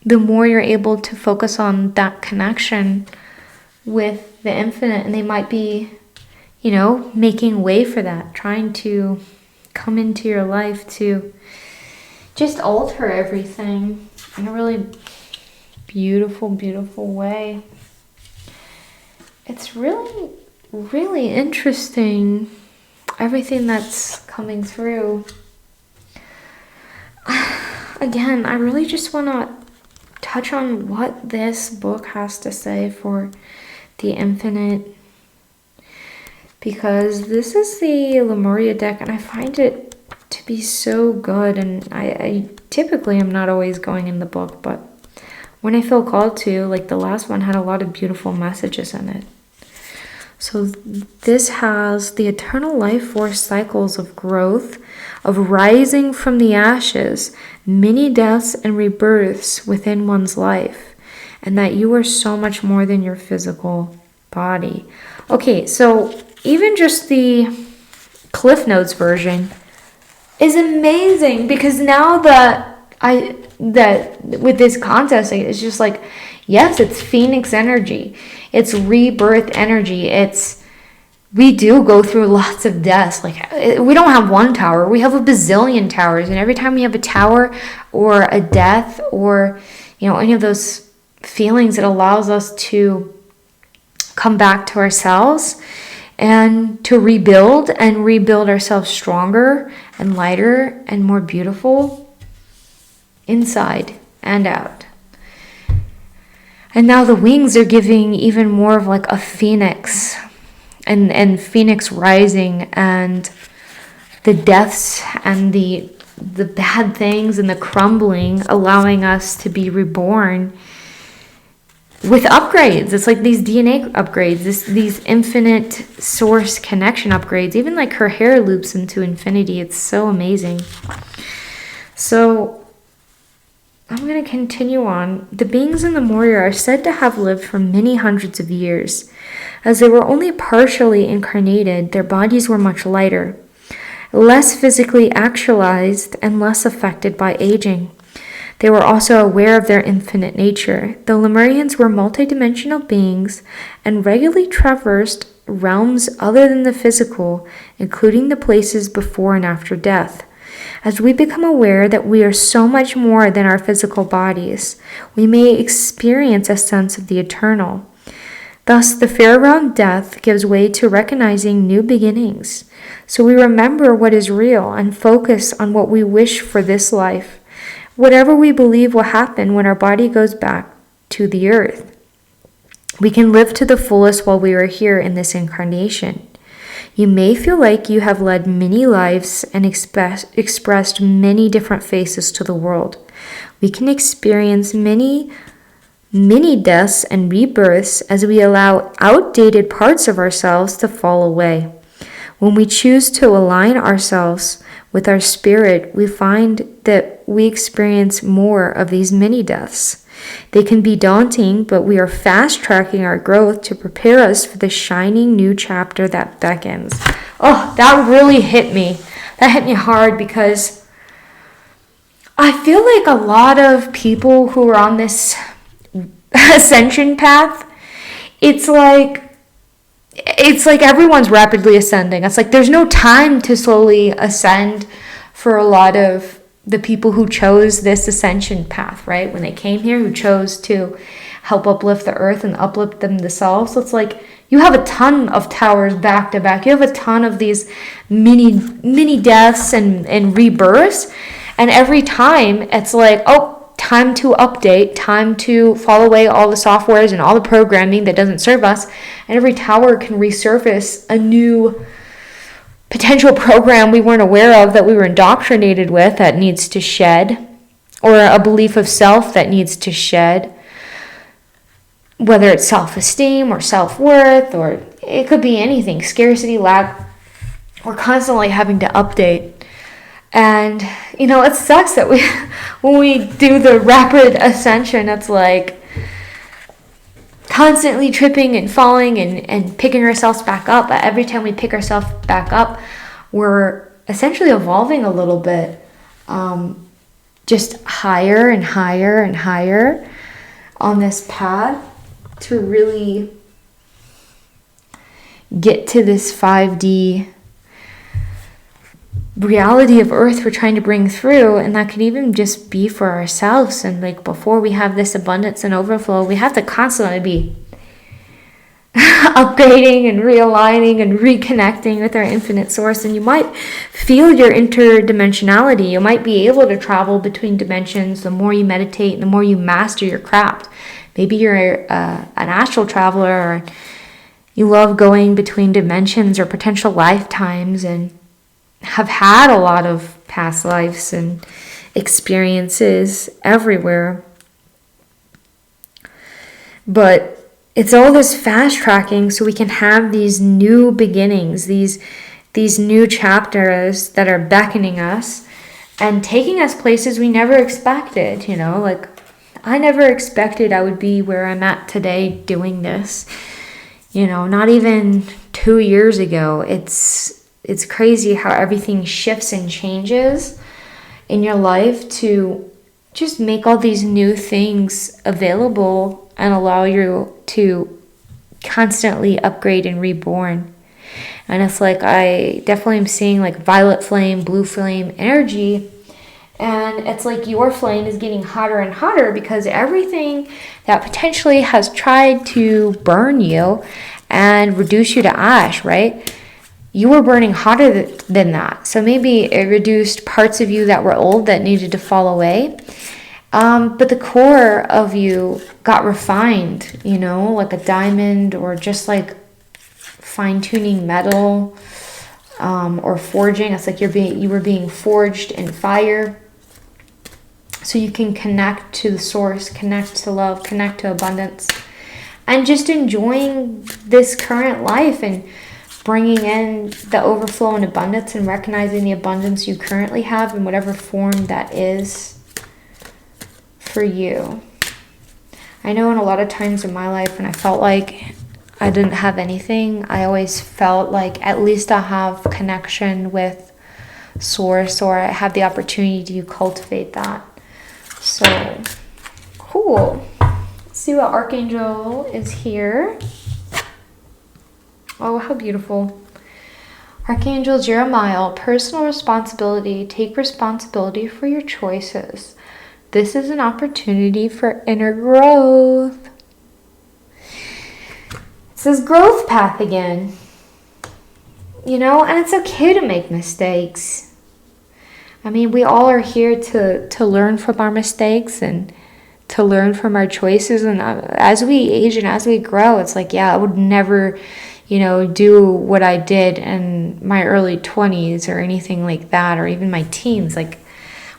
the more you're able to focus on that connection with the infinite. And they might be, making way for that, trying to come into your life to just alter everything in a really beautiful, beautiful way. It's really, really interesting, everything that's coming through. Again, I really just want to touch on what this book has to say for the infinite, because this is the Lemuria deck, and I find it to be so good. And I typically am not always going in the book, but when I feel called to, like the last one had a lot of beautiful messages in it. So this has the eternal life force cycles of growth, of rising from the ashes, many deaths and rebirths within one's life, and that you are so much more than your physical body. Okay, so even just the Cliff Notes version is amazing, because now that with this contest, it's just like, yes, it's Phoenix energy, it's rebirth energy, we do go through lots of deaths. Like, we don't have one tower, we have a bazillion towers, and every time we have a tower or a death or any of those feelings, it allows us to come back to ourselves and to rebuild ourselves stronger and lighter and more beautiful inside and out. And now the wings are giving even more of like a phoenix, and phoenix rising, and the deaths and the bad things and the crumbling, allowing us to be reborn with upgrades. It's like these DNA upgrades, these infinite source connection upgrades. Even like her hair loops into infinity. It's so amazing. So I'm going to continue on. The beings in the Moria are said to have lived for many hundreds of years. As they were only partially incarnated, their bodies were much lighter, less physically actualized, and less affected by aging. They were also aware of their infinite nature. The Lemurians were multidimensional beings and regularly traversed realms other than the physical, including the places before and after death. As we become aware that we are so much more than our physical bodies, we may experience a sense of the eternal. Thus, the fear around death gives way to recognizing new beginnings. So we remember what is real and focus on what we wish for this life, whatever we believe will happen when our body goes back to the earth. We can live to the fullest while we are here in this incarnation. You may feel like you have led many lives and expressed many different faces to the world. We can experience many deaths and rebirths as we allow outdated parts of ourselves to fall away. When we choose to align ourselves with our spirit, we find that we experience more of these mini deaths. They can be daunting, but we are fast-tracking our growth to prepare us for the shining new chapter that beckons. Oh, that really hit me. That hit me hard, because I feel like a lot of people who are on this ascension path, it's like everyone's rapidly ascending. It's like there's no time to slowly ascend for a lot of the people who chose this ascension path, right? When they came here, who chose to help uplift the earth and uplift themselves. So it's like you have a ton of towers back to back. You have a ton of these mini deaths and rebirths. And every time it's like, oh, time to update, time to fall away all the softwares and all the programming that doesn't serve us. And every tower can resurface a new potential program we weren't aware of, that we were indoctrinated with, that needs to shed, or a belief of self that needs to shed, whether it's self-esteem or self-worth, or it could be anything, scarcity, lack. We're constantly having to update. And it sucks that when we do the rapid ascension, it's like constantly tripping and falling and picking ourselves back up. But every time we pick ourselves back up, we're essentially evolving a little bit just higher and higher and higher on this path to really get to this 5D reality of earth we're trying to bring through. And that could even just be for ourselves. And like before we have this abundance and overflow, we have to constantly be upgrading and realigning and reconnecting with our infinite source. And you might feel your interdimensionality. You might be able to travel between dimensions the more you meditate and the more you master your craft. Maybe you're an astral traveler, or you love going between dimensions or potential lifetimes and have had a lot of past lives and experiences everywhere. But it's all this fast tracking so we can have these new beginnings, these new chapters that are beckoning us and taking us places we never expected, you know, like I never expected I would be where I'm at today doing this, you know, not even 2 years ago. It's crazy how everything shifts and changes in your life to just make all these new things available and allow you to constantly upgrade and reborn. And it's like I definitely am seeing like violet flame, blue flame energy. And it's like your flame is getting hotter and hotter because everything that potentially has tried to burn you and reduce you to ash, right? You were burning hotter than that. So maybe it reduced parts of you that were old that needed to fall away. But the core of you got refined, you know, like a diamond, or just like fine-tuning metal, or forging. It's like you were being forged in fire. So you can connect to the source, connect to love, connect to abundance, and just enjoying this current life and bringing in the overflow and abundance and recognizing the abundance you currently have in whatever form that is for you. I know in a lot of times in my life when I felt like I didn't have anything, I always felt like at least I have connection with source, or I have the opportunity to cultivate that. So cool. Let's see what archangel is here. Oh, how beautiful. Archangel Jeremiah, personal responsibility. Take responsibility for your choices. This is an opportunity for inner growth. It says growth path again. You know, and it's okay to make mistakes. I mean, we all are here to learn from our mistakes and to learn from our choices. And as we age and as we grow, it's like, yeah, I would never, you know, do what I did in my early 20s or anything like that, or even my teens. Like,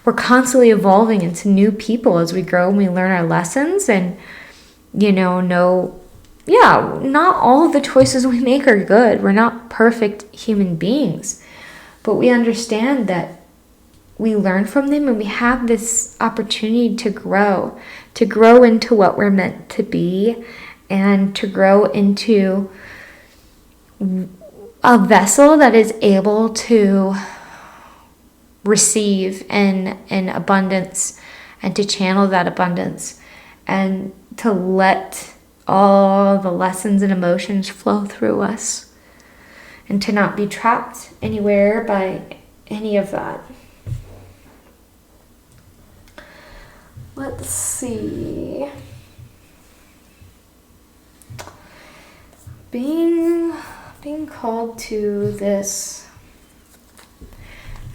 we're constantly evolving into new people as we grow and we learn our lessons. And, you know, not all of the choices we make are good. We're not perfect human beings. But we understand that we learn from them, and we have this opportunity to grow into what we're meant to be, and to grow into a vessel that is able to receive in abundance, and to channel that abundance, and to let all the lessons and emotions flow through us, and to not be trapped anywhere by any of that. Let's see. Being called to this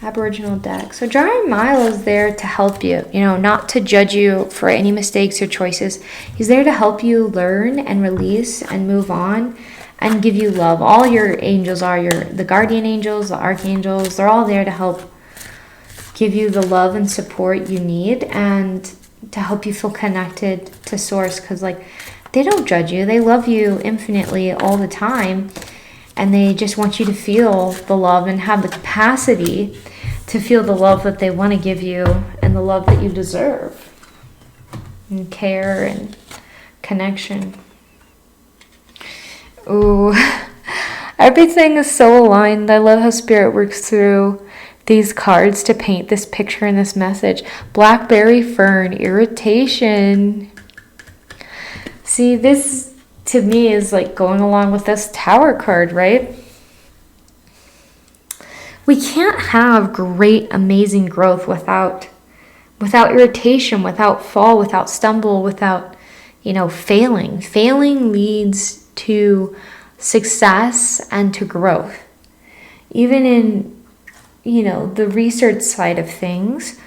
Aboriginal deck. So Jeremiah is there to help you, you know, not to judge you for any mistakes or choices. He's there to help you learn and release and move on and give you love. All your angels are the guardian angels, the archangels. They're all there to help give you the love and support you need, and to help you feel connected to source, because like they don't judge you. They love you infinitely all the time, and they just want you to feel the love and have the capacity to feel the love that they want to give you and the love that you deserve, and care and connection. Ooh, everything is so aligned. I love how Spirit works through these cards to paint this picture and this message. Blackberry fern, irritation. See, this to me is like going along with this Tower card, right? We can't have great, amazing growth without irritation, without fall, without stumble, without, failing. Failing leads to success and to growth. Even in, the research side of things,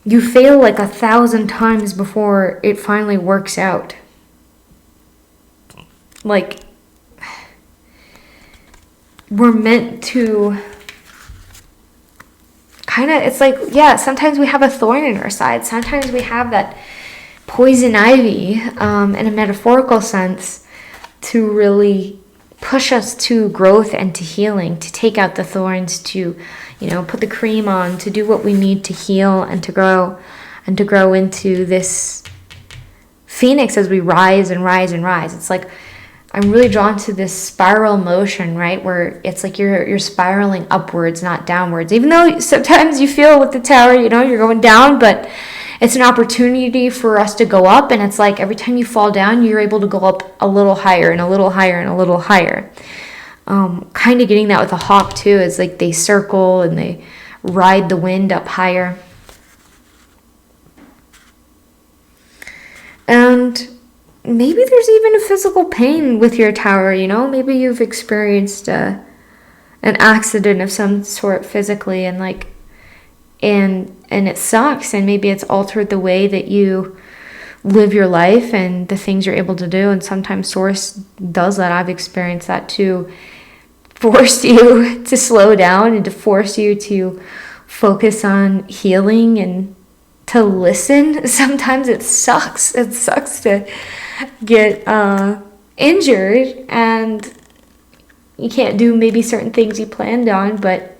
you fail like 1,000 times before it finally works out. Like, we're meant to it's like, yeah, sometimes we have a thorn in our side. Sometimes we have that poison ivy, in a metaphorical sense, to really push us to growth and to healing, to take out the thorns, to, put the cream on, to do what we need to heal and to grow into this phoenix as we rise and rise and rise. It's like, I'm really drawn to this spiral motion, right? Where it's like you're spiraling upwards, not downwards. Even though sometimes you feel with the Tower, you're going down, but it's an opportunity for us to go up. And it's like every time you fall down, you're able to go up a little higher and a little higher and a little higher. Kind of getting that with a hawk too, is like they circle and they ride the wind up higher. And maybe there's even a physical pain with your Tower, maybe you've experienced an accident of some sort physically, and and it sucks, and maybe it's altered the way that you live your life and the things you're able to do. And sometimes Source does that. I've experienced that to force you to slow down and to force you to focus on healing and to listen. Sometimes it sucks. It sucks to get injured and you can't do maybe certain things you planned on, but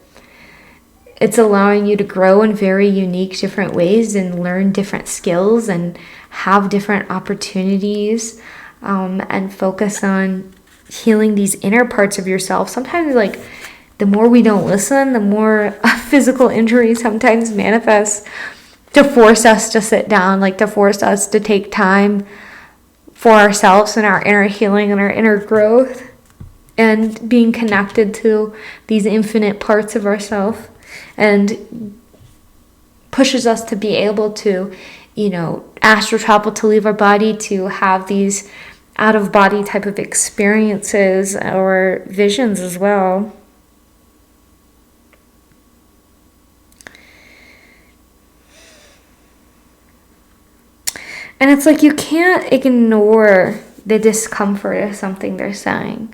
it's allowing you to grow in very unique different ways and learn different skills and have different opportunities, and focus on healing these inner parts of yourself. Sometimes, like, the more we don't listen, the more physical injury sometimes manifests to force us to sit down, like to force us to take time for ourselves and our inner healing and our inner growth and being connected to these infinite parts of ourselves, and pushes us to be able to, astral travel, to leave our body, to have these out-of-body type of experiences or visions as well. And it's like you can't ignore the discomfort of something they're saying,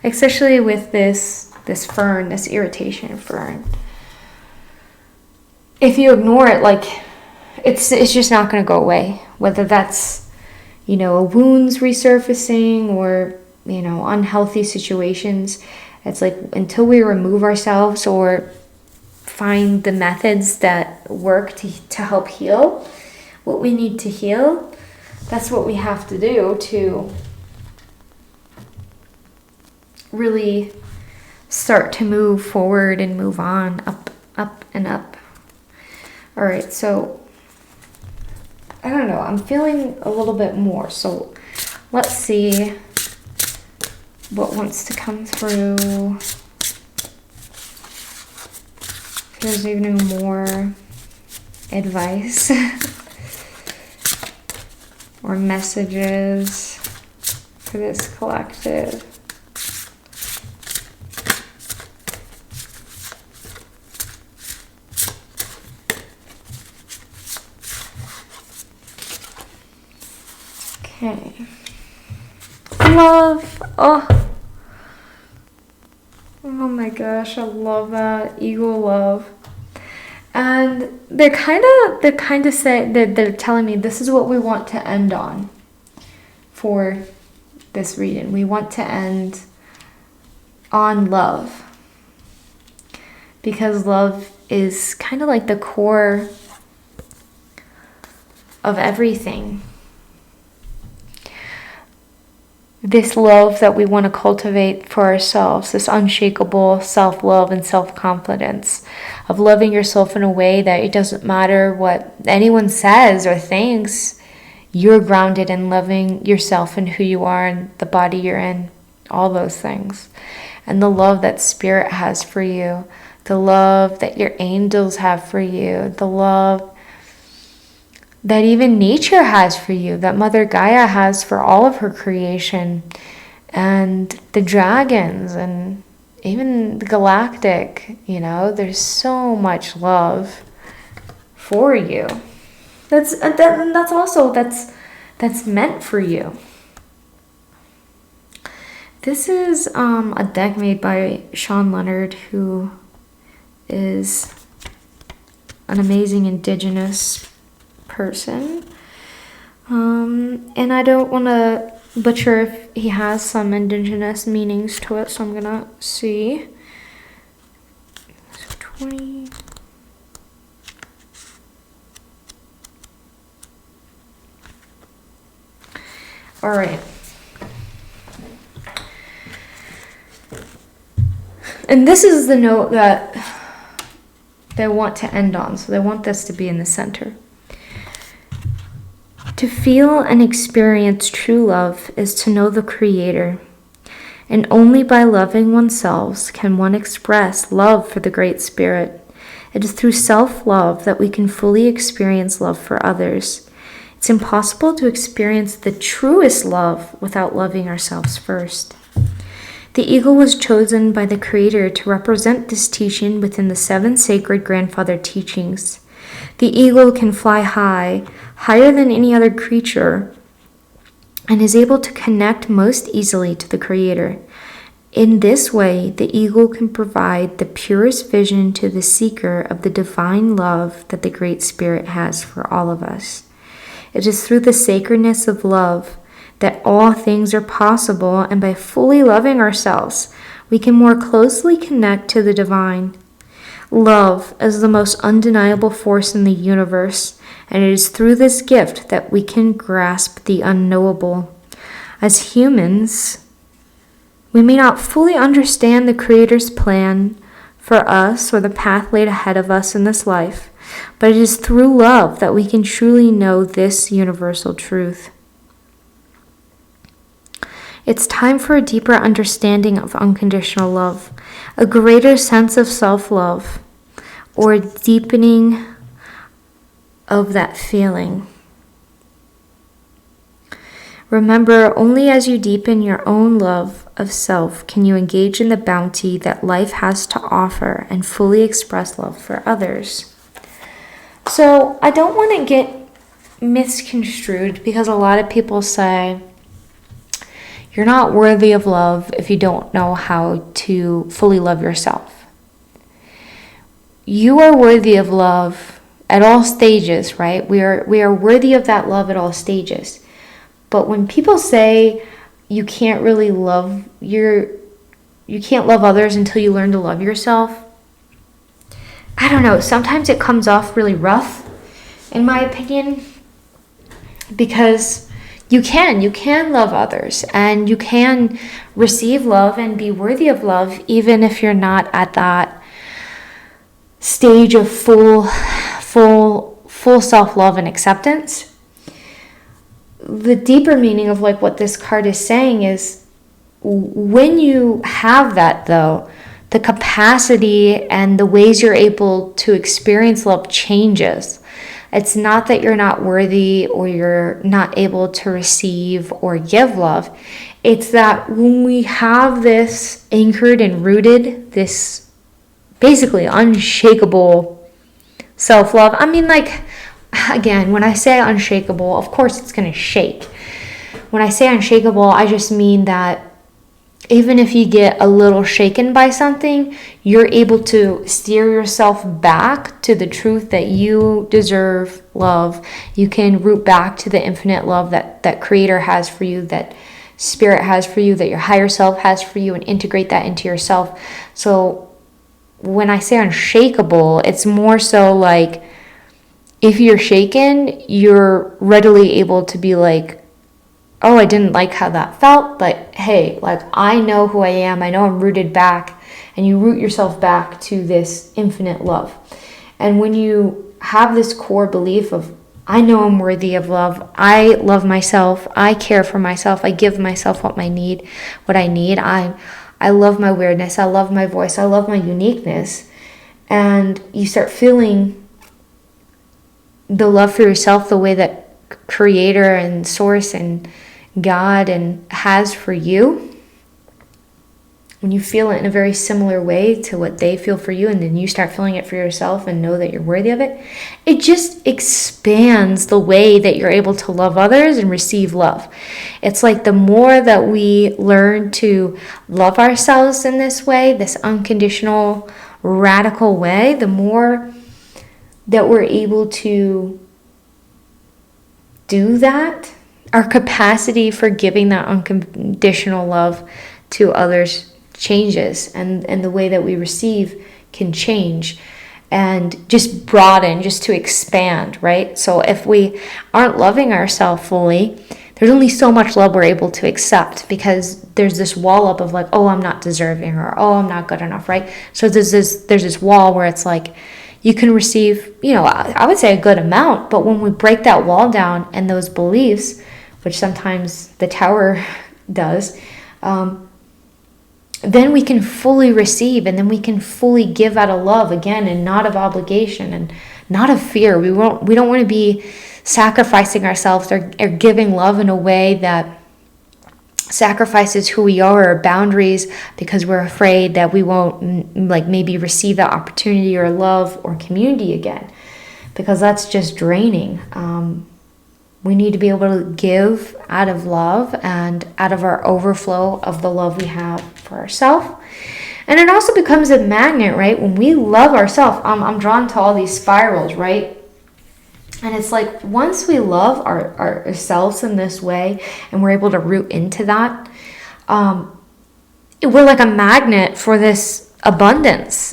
especially with this fern, this irritation fern. If you ignore it, like, it's just not going to go away. Whether that's, a wounds resurfacing or, unhealthy situations. It's like until we remove ourselves or find the methods that work to help heal what we need to heal, that's what we have to do to really start to move forward and move on, up and up. All right, so I don't know, I'm feeling a little bit more, so let's see what wants to come through. If there's even more advice or messages for this collective. Okay. Love. Oh my gosh, I love that. Ego love. And they're kind of saying that they're telling me this is what we want to end on for this reading. We want to end on love, because love is kind of like the core of everything. this love that we want to cultivate for ourselves, this unshakable self-love and self-confidence of loving yourself in a way that it doesn't matter what anyone says or thinks. You're grounded in loving yourself and who you are and the body you're in, all those things. And the love that Spirit has for you, the love that your angels have for you, the love that even nature has for you, that Mother Gaia has for all of her creation, and the dragons, and even the galactic, there's so much love for you. That's meant for you. This is a deck made by Sean Leonard, who is an amazing indigenous person. And I don't want to butcher if he has some indigenous meanings to it, so I'm gonna see. So 20. All right. And this is the note that they want to end on, so they want this to be in the center. To feel and experience true love is to know the Creator, and only by loving oneself can one express love for the Great Spirit. It is through self-love that we can fully experience love for others. It's impossible to experience the truest love without loving ourselves first. The eagle was chosen by the Creator to represent this teaching within the 7 sacred grandfather teachings. The eagle can fly high, higher than any other creature, and is able to connect most easily to the Creator. In this way, the eagle can provide the purest vision to the seeker of the divine love that the Great Spirit has for all of us. It is through the sacredness of love that all things are possible, and by fully loving ourselves, we can more closely connect to the divine. Love is the most undeniable force in the universe, and it is through this gift that we can grasp the unknowable. As humans, we may not fully understand the Creator's plan for us or the path laid ahead of us in this life, but it is through love that we can truly know this universal truth. It's time for a deeper understanding of unconditional love, a greater sense of self-love, or a deepening of that feeling. Remember, only as you deepen your own love of self can you engage in the bounty that life has to offer and fully express love for others. So I don't want to get misconstrued, because a lot of people say, you're not worthy of love if you don't know how to fully love yourself. You are worthy of love at all stages, right? We are worthy of that love at all stages. But when people say you can't really love you can't love others until you learn to love yourself, I don't know, sometimes it comes off really rough, in my opinion, because you can love others, and you can receive love and be worthy of love, even if you're not at that stage of full self-love and acceptance. The deeper meaning of what this card is saying is, when you have that, though, the capacity and the ways you're able to experience love changes. It's not that you're not worthy or you're not able to receive or give love. It's that when we have this anchored and rooted, this basically unshakable self-love. I mean, again, when I say unshakable, of course it's going to shake. When I say unshakable, I just mean that even if you get a little shaken by something, you're able to steer yourself back to the truth that you deserve love. You can root back to the infinite love that Creator has for you, that Spirit has for you, that your higher self has for you, and integrate that into yourself. So when I say unshakable, it's more so if you're shaken, you're readily able to be oh, I didn't like how that felt, but hey, like, I know who I am. I know I'm rooted back, and you root yourself back to this infinite love. And when you have this core belief of, I know I'm worthy of love, I love myself, I care for myself, I give myself what I need, I love my weirdness, I love my voice, I love my uniqueness, and you start feeling the love for yourself the way that Creator and Source and God and has for you, when you feel it in a very similar way to what they feel for you, and then you start feeling it for yourself and know that you're worthy of it, it just expands the way that you're able to love others and receive love. It's like the more that we learn to love ourselves in this way, this unconditional, radical way, the more that we're able to do that, our capacity for giving that unconditional love to others changes, and the way that we receive can change and just broaden, just to expand, right? So if we aren't loving ourselves fully, there's only so much love we're able to accept, because there's this wall up of like, oh, I'm not deserving, or oh, I'm not good enough, right? So there's this wall where it's like, you can receive, I would say a good amount, but when we break that wall down and those beliefs, which sometimes the tower does, then we can fully receive, and then we can fully give out of love again, and not of obligation and not of fear. We don't want to be sacrificing ourselves or giving love in a way that sacrifices who we are, or boundaries, because we're afraid that we won't maybe receive that opportunity or love or community again, because that's just draining. We need to be able to give out of love and out of our overflow of the love we have for ourselves. And it also becomes a magnet, right? When we love ourselves, I'm drawn to all these spirals, right? And it's like, once we love ourselves in this way, and we're able to root into that, we're like a magnet for this abundance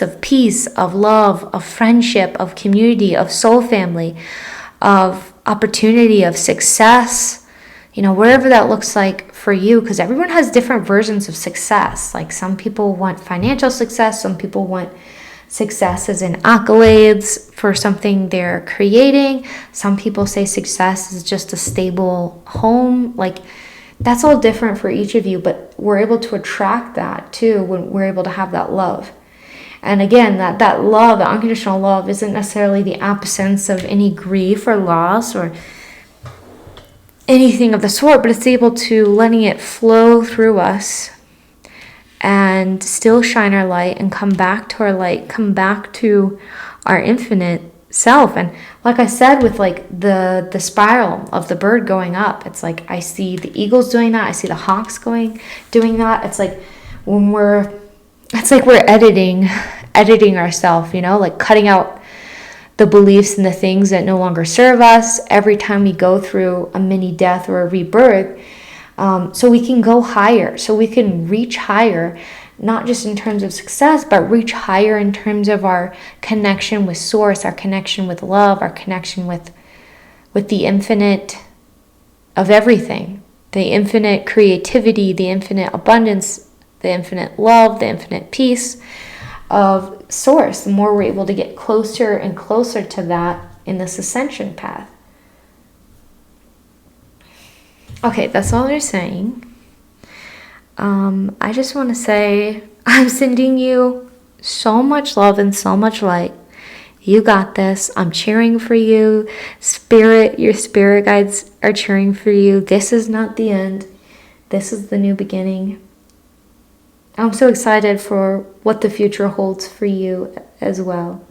of peace, of love, of friendship, of community, of soul family, of opportunity, of success, wherever that looks like for you, because everyone has different versions of success. Like, some people want financial success, some people want success as in accolades for something they're creating. Some people say success is just a stable home. Like, that's all different for each of you, but we're able to attract that too when we're able to have that love. And again, that love, that unconditional love, isn't necessarily the absence of any grief or loss or anything of the sort, but it's able to letting it flow through us and still shine our light and come back to our light, come back to our infinite self. And like I said, with like the spiral of the bird going up, it's like I see the eagles doing that, I see the hawks doing that. It's like we're editing ourselves, like cutting out the beliefs and the things that no longer serve us every time we go through a mini death or a rebirth, so we can go higher, so we can reach higher, not just in terms of success, but reach higher in terms of our connection with Source, our connection with love, our connection with the infinite of everything, the infinite creativity, the infinite abundance, the infinite love, the infinite peace of Source. The more we're able to get closer and closer to that in this ascension path. Okay, that's all they're saying. I just want to say, I'm sending you so much love and so much light. You got this. I'm cheering for you. Your spirit guides are cheering for you. This is not the end. This is the new beginning. I'm so excited for what the future holds for you as well.